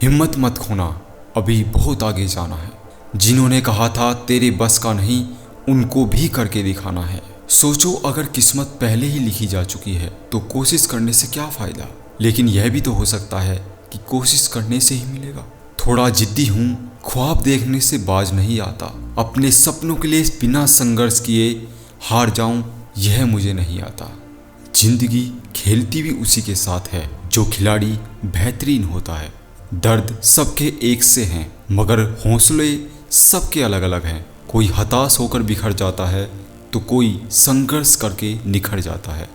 हिम्मत मत खोना, अभी बहुत आगे जाना है। जिन्होंने कहा था तेरे बस का नहीं, उनको भी करके दिखाना है। सोचो, अगर किस्मत पहले ही लिखी जा चुकी है तो कोशिश करने से क्या फ़ायदा। लेकिन यह भी तो हो सकता है कि कोशिश करने से ही मिलेगा। थोड़ा जिद्दी हूँ, ख्वाब देखने से बाज नहीं आता। अपने सपनों के लिए बिना संघर्ष किए हार जाऊं, यह मुझे नहीं आता। जिंदगी खेलती भी उसी के साथ है जो खिलाड़ी बेहतरीन होता है। दर्द सबके एक से हैं, मगर हौसले सबके अलग अलग हैं। कोई हताश होकर बिखर जाता है तो कोई संघर्ष करके निखर जाता है।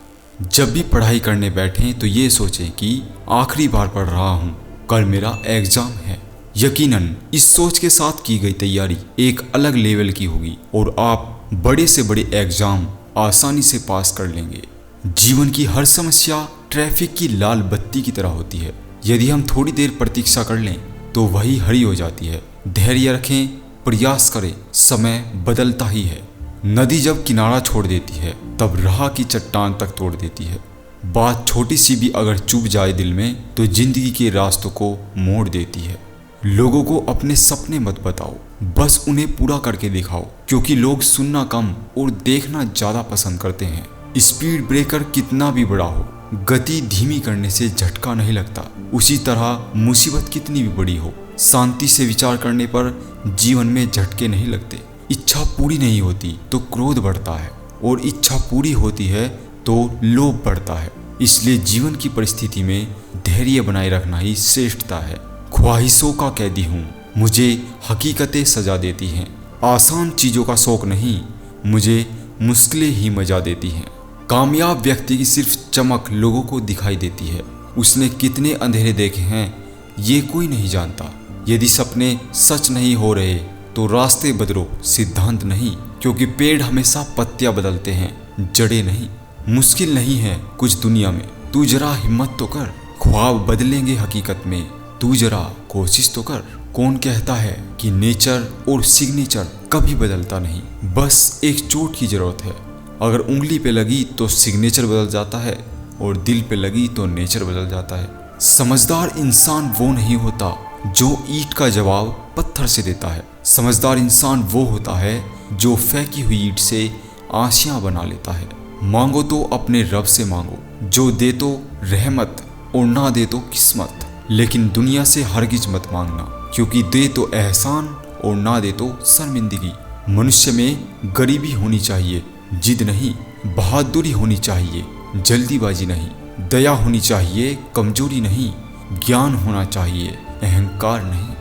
जब भी पढ़ाई करने बैठें तो ये सोचें कि आखिरी बार पढ़ रहा हूँ, कल मेरा एग्जाम है। यकीनन इस सोच के साथ की गई तैयारी एक अलग लेवल की होगी और आप बड़े से बड़े एग्जाम आसानी से पास कर लेंगे। जीवन की हर समस्या ट्रैफिक की लाल बत्ती की तरह होती है। यदि हम थोड़ी देर प्रतीक्षा कर लें तो वही हरी हो जाती है। धैर्य रखें, प्रयास करें, समय बदलता ही है। नदी जब किनारा छोड़ देती है तब राह की चट्टान तक तोड़ देती है। बात छोटी सी भी अगर चुभ जाए दिल में तो जिंदगी के रास्तों को मोड़ देती है। लोगों को अपने सपने मत बताओ, बस उन्हें पूरा करके दिखाओ, क्योंकि लोग सुनना कम और देखना ज़्यादा पसंद करते हैं। स्पीड ब्रेकर कितना भी बड़ा हो, गति धीमी करने से झटका नहीं लगता। उसी तरह मुसीबत कितनी भी बड़ी हो, शांति से विचार करने पर जीवन में झटके नहीं लगते। इच्छा पूरी नहीं होती तो क्रोध बढ़ता है और इच्छा पूरी होती है तो लोभ बढ़ता है। इसलिए जीवन की परिस्थिति में धैर्य बनाए रखना ही श्रेष्ठता है। ख्वाहिशों का कैदी हूँ, मुझे हकीकतें सजा देती हैं। आसान चीज़ों का शौक नहीं, मुझे मुश्किलें ही मजा देती हैं। कामयाब व्यक्ति की सिर्फ चमक लोगों को दिखाई देती है, उसने कितने अंधेरे देखे हैं ये कोई नहीं जानता। यदि सपने सच नहीं हो रहे तो रास्ते बदलो, सिद्धांत नहीं, क्योंकि पेड़ हमेशा पत्तियां बदलते हैं, जड़ें नहीं। मुश्किल नहीं है कुछ दुनिया में, तू जरा हिम्मत तो कर। ख्वाब बदलेंगे हकीकत में, तू जरा कोशिश तो कर। कौन कहता है कि नेचर और सिग्नेचर कभी बदलता नहीं, बस एक चोट की जरूरत है। अगर उंगली पे लगी तो सिग्नेचर बदल जाता है और दिल पे लगी तो नेचर बदल जाता है। समझदार इंसान वो नहीं होता जो ईंट का जवाब पत्थर से देता है। समझदार इंसान वो होता है जो फेंकी हुई ईंट से आशियां बना लेता है। मांगो तो अपने रब से मांगो, जो दे तो रहमत और ना दे तो किस्मत। लेकिन दुनिया से हरगिज मत मांगना, क्योंकि दे तो एहसान और ना दे तो शर्मिंदगी। मनुष्य में गरीबी होनी चाहिए, जिद नहीं। बहादुरी होनी चाहिए, जल्दीबाजी नहीं। दया होनी चाहिए, कमजोरी नहीं। ज्ञान होना चाहिए, अहंकार नहीं।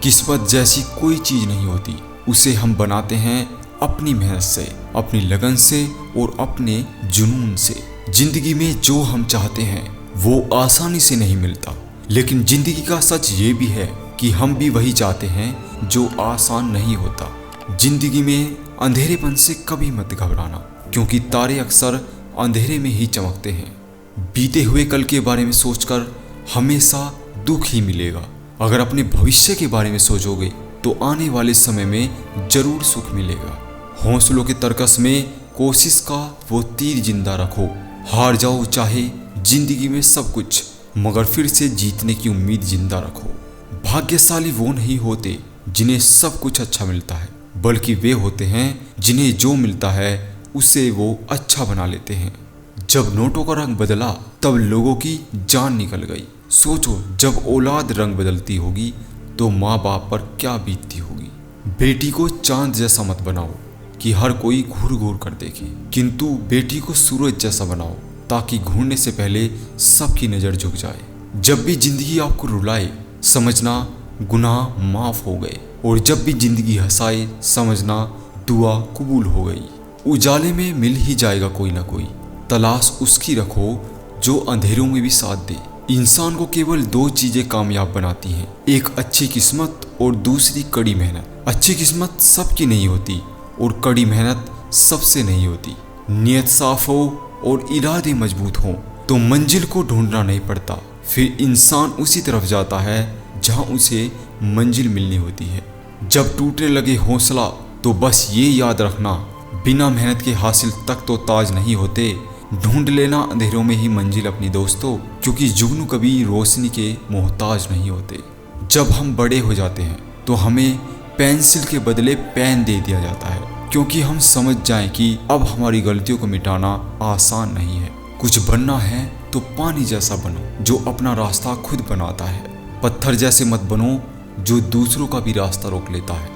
किस्मत जैसी कोई चीज़ नहीं होती, उसे हम बनाते हैं अपनी मेहनत से, अपनी लगन से और अपने जुनून से। जिंदगी में जो हम चाहते हैं वो आसानी से नहीं मिलता, लेकिन जिंदगी का सच ये भी है कि हम भी वही चाहते हैं जो आसान नहीं होता। जिंदगी में अंधेरेपन से कभी मत घबराना, क्योंकि तारे अक्सर अंधेरे में ही चमकते हैं। बीते हुए कल के बारे में सोचकर हमेशा दुख ही मिलेगा। अगर अपने भविष्य के बारे में सोचोगे तो आने वाले समय में जरूर सुख मिलेगा। हौसलों के तर्कस में कोशिश का वो तीर जिंदा रखो। हार जाओ चाहे जिंदगी में सब कुछ, मगर फिर से जीतने की उम्मीद जिंदा रखो। भाग्यशाली वो नहीं होते जिन्हें सब कुछ अच्छा मिलता है, बल्कि वे होते हैं जिन्हें जो मिलता है उसे वो अच्छा बना लेते हैं। जब नोटों का रंग बदला तब लोगों की जान निकल गई। सोचो, जब औलाद रंग बदलती होगी तो माँ बाप पर क्या बीतती होगी। बेटी को चांद जैसा मत बनाओ कि हर कोई घूर घूर कर देखे, किंतु बेटी को सूरज जैसा बनाओ ताकि घूरने से पहले सबकी नज़र झुक जाए। जब भी जिंदगी आपको रुलाए समझना गुनाह माफ हो गए, और जब भी जिंदगी हंसाए समझना दुआ कबूल हो गई। उजाले में मिल ही जाएगा कोई ना कोई, तलाश उसकी रखो जो अंधेरों में भी साथ दे। इंसान को केवल दो चीजें कामयाब बनाती हैं, एक अच्छी किस्मत और दूसरी कड़ी मेहनत। अच्छी किस्मत सबकी नहीं होती और कड़ी मेहनत सबसे नहीं होती। नियत साफ हो और इरादे मजबूत हों तो मंजिल को ढूंढना नहीं पड़ता, फिर इंसान उसी तरफ जाता है जहां उसे मंजिल मिलनी होती है। जब टूटने लगे हौसला तो बस ये याद रखना, बिना मेहनत के हासिल तक तो ताज नहीं होते। ढूंढ लेना अंधेरों में ही मंजिल अपनी दोस्तों, क्योंकि जुगनू कभी रोशनी के मोहताज नहीं होते। जब हम बड़े हो जाते हैं तो हमें पेंसिल के बदले पेन दे दिया जाता है, क्योंकि हम समझ जाएं कि अब हमारी गलतियों को मिटाना आसान नहीं है। कुछ बनना है तो पानी जैसा बनो जो अपना रास्ता खुद बनाता है। पत्थर जैसे मत बनो जो दूसरों का भी रास्ता रोक लेता है।